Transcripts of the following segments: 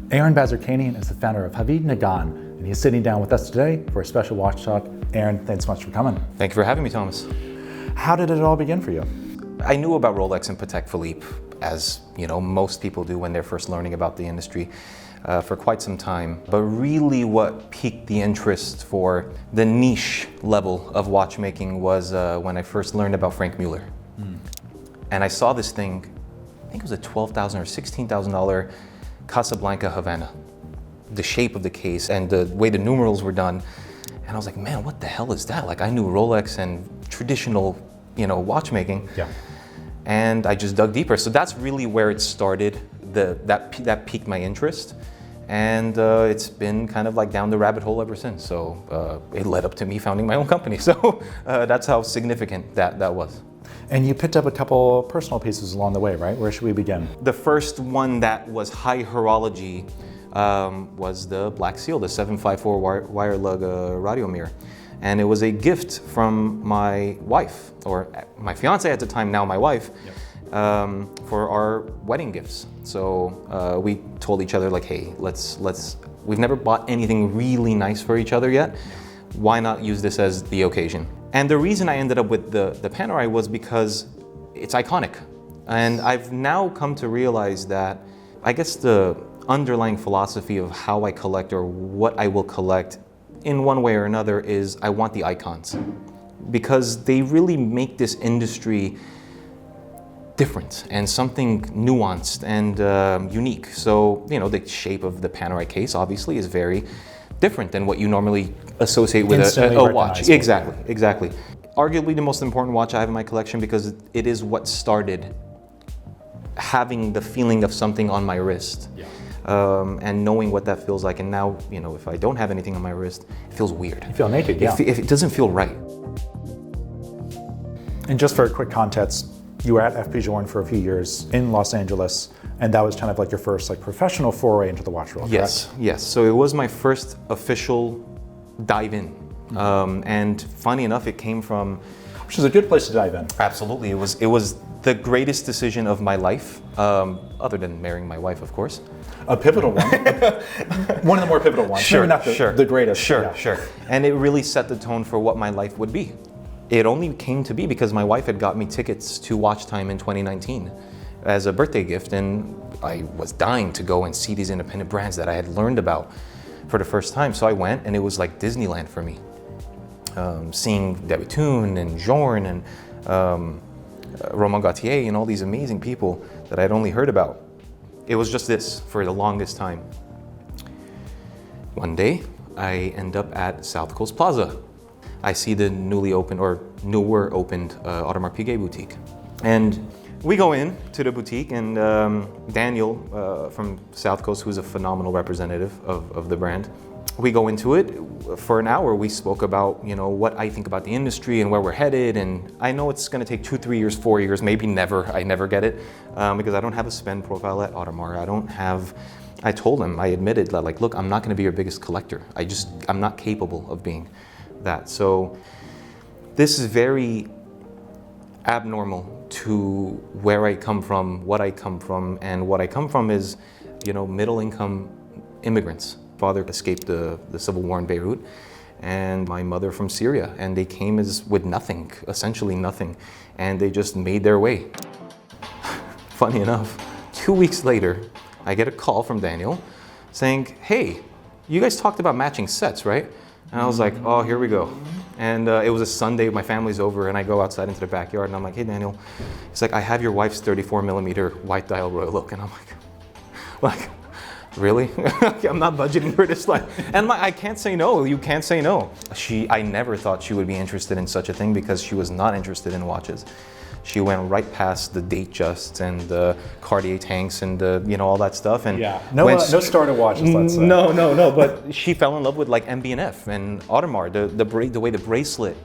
Aren Bazerkanian is the founder of Havid Nagan, and he's sitting down with us today for a special watch talk. Aren, thanks so much for coming. Thank you for having me, Thomas. How did it all begin for you? I knew about Rolex and Patek Philippe, as most people do when they're first learning about the industry, for quite some time. But really what piqued the interest for the niche level of watchmaking was when I first learned about Frank Mueller. And I saw this thing, I think it was a $12,000 or $16,000 Casablanca Havana. The shape of the case and the way the numerals were done. And I was like, man, what the hell is that? Like, I knew Rolex and traditional, watchmaking. Yeah. And I just dug deeper. So that's really where it started. That piqued my interest. And it's been kind of like down the rabbit hole ever since. So it led up to me founding my own company. So that's how significant that was. And you picked up a couple personal pieces along the way, right? Where should we begin? The first one that was high horology was the Black Seal, the 754 wire lug radio mirror. And it was a gift from my wife, or my fiance at the time, now my wife, for our wedding gifts. So we told each other, like, hey, we've never bought anything really nice for each other yet. Why not use this as the occasion? And the reason I ended up with the Panerai was because it's iconic. And I've now come to realize that, I guess the underlying philosophy of how I collect or what I will collect in one way or another is I want the icons. Because they really make this industry different and something nuanced and unique. So, the shape of the Panerai case obviously is very different than what you normally associate with a watch. Exactly. Arguably the most important watch I have in my collection because it is what started having the feeling of something on my wrist. Yeah. And knowing what that feels like. And now, if I don't have anything on my wrist, it feels weird. You feel naked, yeah. It doesn't feel right. And just for a quick context, you were at F.P.Journe for a few years in Los Angeles, and that was kind of like your first professional foray into the watch world, correct? Yes. So it was my first official dive in. And funny enough, it came from... Which is a good place to dive in. Absolutely. It was the greatest decision of my life, other than marrying my wife, of course. A pivotal one. One of the more pivotal ones. Sure, not the greatest. Sure. And it really set the tone for what my life would be. It only came to be because my wife had got me tickets to Watch Time in 2019 as a birthday gift, and I was dying to go and see these independent brands that I had learned about for the first time. So I went, and it was like Disneyland for me. Seeing Debitoon and Journe and Romain Gaultier and all these amazing people that I'd only heard about. It was just this for the longest time. One day, I end up at South Coast Plaza. I see the newer opened Audemars Piguet boutique. And we go in to the boutique, and Daniel from South Coast, who's a phenomenal representative of the brand, we go into it. For an hour, we spoke about, what I think about the industry and where we're headed. And I know it's going to take 2, 3 years, 4 years, maybe never. I never get it because I don't have a spend profile at Audemars. I told him, I admitted that, look, I'm not going to be your biggest collector. I'm not capable of being that. So this is very abnormal to where I come from, what I come from. And what I come from is, middle income immigrants. Father escaped the civil war in Beirut, and my mother from Syria, and they came with nothing, essentially nothing, and they just made their way. Funny enough, 2 weeks later, I get a call from Daniel saying, hey, you guys talked about matching sets, right? And I was like, oh, here we go. And it was a Sunday, my family's over, and I go outside into the backyard, and I'm like, hey, Daniel. He's like, I have your wife's 34 millimeter white dial Royal Oak. And I'm like, really? I'm not budgeting for this. And I can't say no. You can't say no. I never thought she would be interested in such a thing because she was not interested in watches. She went right past the Datejust and the Cartier tanks and all that stuff. And no starter watches. Let's say. No. But she fell in love with MB&F and Audemars. The way the bracelet.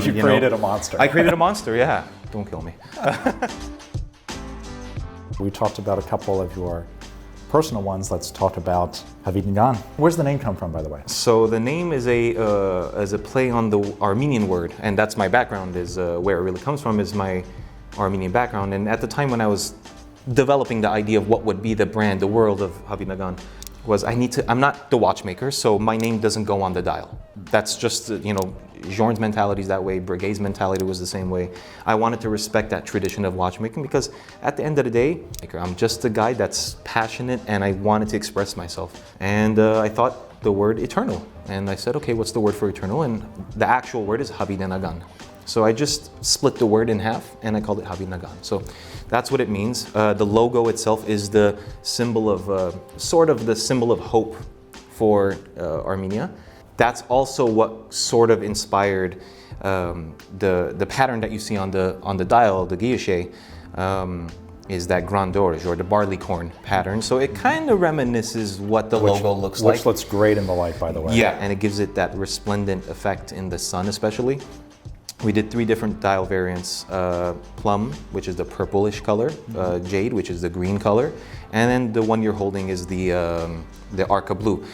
You created a monster. I created a monster. Yeah. Don't kill me. We talked about a couple of your personal ones. Let's talk about Havid Nagan. Where's the name come from, by the way? So the name is a play on the Armenian word, and that's my background. Is where it really comes from. Is my Armenian background. And at the time when I was developing the idea of what would be the brand, the world of Havid Nagan, was I'm not the watchmaker, so my name doesn't go on the dial. That's just, Journe's mentality is that way, Breguet's mentality was the same way. I wanted to respect that tradition of watchmaking because at the end of the day, I'm just a guy that's passionate and I wanted to express myself. And I thought the word eternal. And I said, okay, what's the word for eternal? And the actual word is Havid Nagan. So I just split the word in half and I called it Havid Nagan. So that's what it means. The logo itself is the symbol of, sort of the symbol of hope for Armenia. That's also what sort of inspired the pattern that you see on the dial, the guilloche, is that Grand Orge, or the barley corn pattern. So it kind of reminisces what the logo looks like. Which looks great in the light, by the way. Yeah, and it gives it that resplendent effect in the sun especially. We did 3 different dial variants, plum, which is the purplish color, jade, which is the green color, and then the one you're holding is the Arca blue.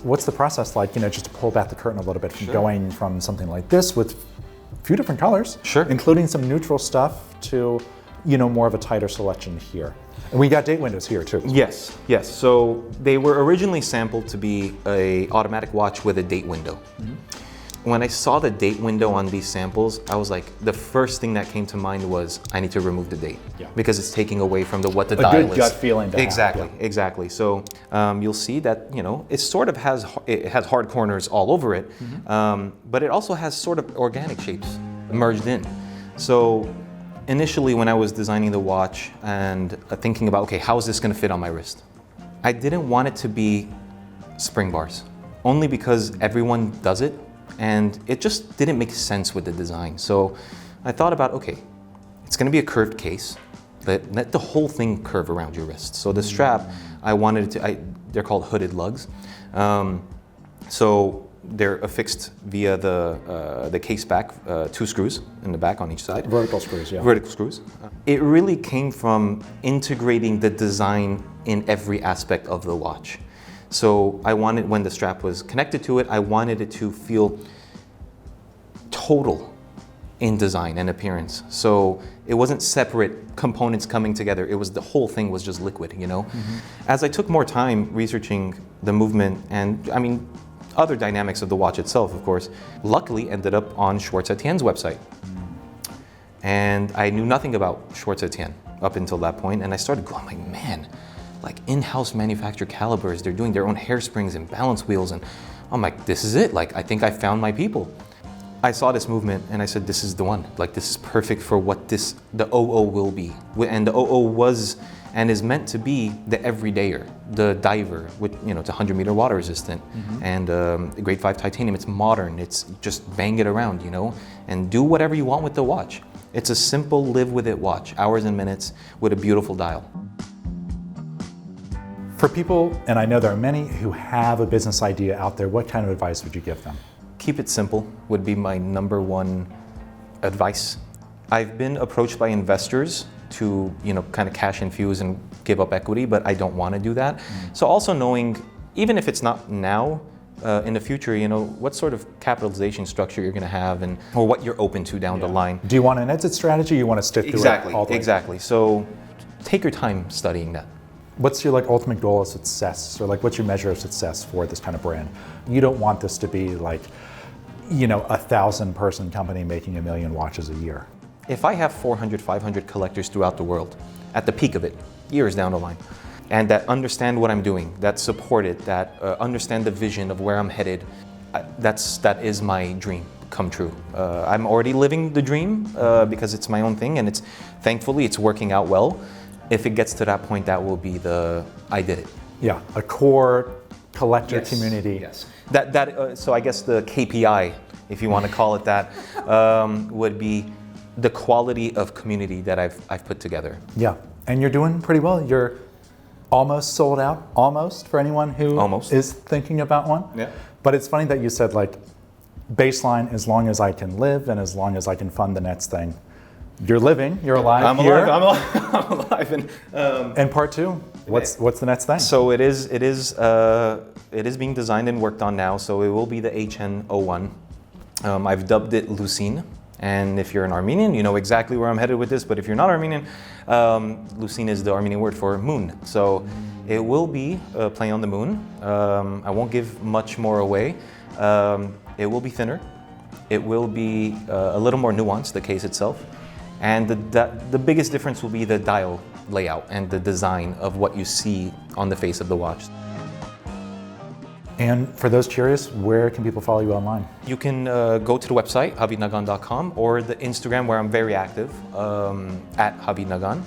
What's the process like, just to pull back the curtain a little bit from going from something like this with a few different colors, including some neutral stuff, to, more of a tighter selection here. And we got date windows here too. Yes. So they were originally sampled to be a automatic watch with a date window. When I saw the date window on these samples, I was like, the first thing that came to mind was, I need to remove the date. Because it's taking away from what the dial is. A good gut feeling to have. Exactly. So you'll see that, it sort of has hard corners all over it, but it also has sort of organic shapes merged in. So initially when I was designing the watch and thinking about, okay, how is this gonna fit on my wrist? I didn't want it to be spring bars, only because everyone does it. And it just didn't make sense with the design. So I thought about, okay, it's gonna be a curved case. Let the whole thing curve around your wrist. So the strap, I wanted it to, they're called hooded lugs. So they're affixed via the case back, 2 screws in the back on each side. Vertical screws, yeah. Vertical screws. It really came from integrating the design in every aspect of the watch. So I wanted, when the strap was connected to it, I wanted it to feel total in design and appearance. So it wasn't separate components coming together. It was, the whole thing was just liquid, As I took more time researching the movement and, other dynamics of the watch itself, of course, luckily ended up on Schwartz Etienne's website. And I knew nothing about Schwartz Etienne up until that point, and I started going, like, man, like in-house manufactured calibers, they're doing their own hairsprings and balance wheels, and I'm like, this is it, like I think I found my people. I saw this movement and I said, this is the one, like this is perfect for what the OO will be. And the OO was and is meant to be the everydayer, the diver, with, it's 100-meter water resistant, and grade 5 titanium. It's modern, it's just bang it around, and do whatever you want with the watch. It's a simple live with it watch, hours and minutes with a beautiful dial. For people, and I know there are many who have a business idea out there, what kind of advice would you give them? Keep it simple would be my #1 advice. I've been approached by investors to, kind of cash infuse and give up equity, but I don't want to do that. So also knowing, even if it's not now, in the future, what sort of capitalization structure you're going to have, or what you're open to down the line. Do you want an exit strategy? You want to stick through it all the way? Exactly. So take your time studying that. What's your ultimate goal of success, or what's your measure of success for this kind of brand? You don't want this to be like, a 1,000-person company making 1 million watches a year. If I have 400, 500 collectors throughout the world, at the peak of it, years down the line, and that understand what I'm doing, that support it, that understand the vision of where I'm headed, that is my dream come true. I'm already living the dream because it's my own thing, and thankfully it's working out well. If it gets to that point, that will be I did it. Yeah, a core collector community. Yes. So I guess the KPI, if you want to call it that, would be the quality of community that I've put together. Yeah, and you're doing pretty well. You're almost sold out, almost, for anyone who is thinking about one. Yeah. But it's funny that you said baseline, as long as I can live and as long as I can fund the next thing. You're living, you're alive. I'm here. alive. I'm alive. And part 2, what's the next thing? So it is being designed and worked on now. So it will be the HN01. I've dubbed it Lucine. And if you're an Armenian, you know exactly where I'm headed with this. But if you're not Armenian, Lucine is the Armenian word for moon. So It will be playing on the moon. I won't give much more away. It will be thinner. It will be a little more nuanced, the case itself. And the biggest difference will be the dial layout and the design of what you see on the face of the watch. And for those curious, where can people follow you online? You can go to the website, havidnagan.com, or the Instagram where I'm very active, at Havid Nagan.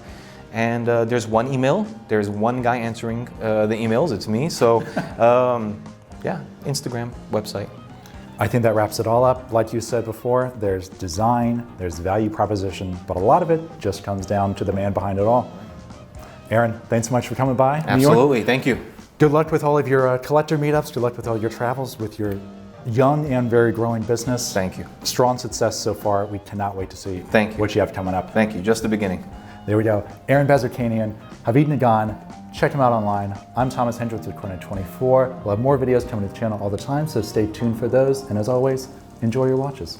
And there's one email. There's one guy answering the emails. It's me. So yeah, Instagram, website. I think that wraps it all up. Like you said before, there's design, there's value proposition, but a lot of it just comes down to the man behind it all. Aren, thanks so much for coming by. Absolutely. Thank you. Good luck with all of your collector meetups. Good luck with all your travels, with your young and very growing business. Thank you. Strong success so far. We cannot wait to see what you have coming up. Thank you. Just the beginning. There we go. Aren Bazerkanian, Havid Nagan. Check them out online. I'm Thomas Hendricks with Corner24. We'll have more videos coming to the channel all the time, so stay tuned for those. And as always, enjoy your watches.